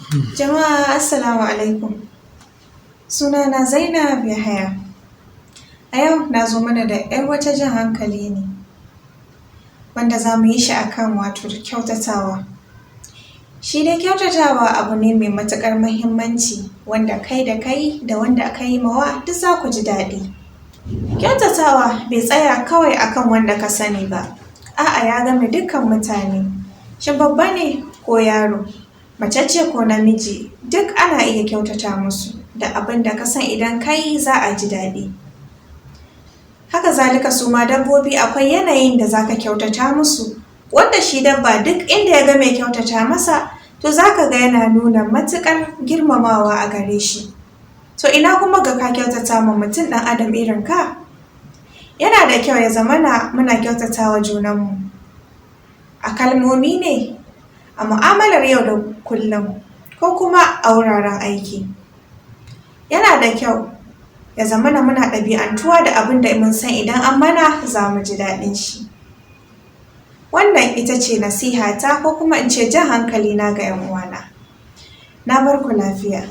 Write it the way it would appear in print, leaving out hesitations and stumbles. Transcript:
Jama'a Assalamu alaikum. Sunana Zainab Yahaya. A yau na zo mana da 'yar wata jan hankali ne wanda za mu yi shi akan wato kyautatawa. Shi dai kyautatawa abu ne mai matuƙar muhimmanci wanda kai da wanda aka yi mawa duk za ku ji daɗi. Kyautatawa bai tsaya kawai akan wanda ka sani ba, a'a ya game dukkan mutane, shin babba ne ko yaro, mace ce ko namiji duk ana iya kyautata musu da abin da ka san idan ka yi za a ji daɗi. Haka zalika su ma dabbobi akwai yanayin da za ka kyautata musu wanda shi dabba duk inda ya ga mai kyautata masa to za ka ga yana nuna matuƙar girmamawa a gare shi. To ina kuma ga ka kyautata ma mutum ɗan adam irin ka? Yana da kyau ya zamana muna kyautata wa junanmu a kalmomi ne, a mu'amalar yau da kullum ko kuma a wuraren aiki. Yana da kyau ya zamana muna ɗabi'antuwa da abin da mun san idan an mana za mu ji daɗin shi. Wannan ita ce nasihata ko kuma in ce jan hankalina ga 'yan uwana. Na bar ku lafiya.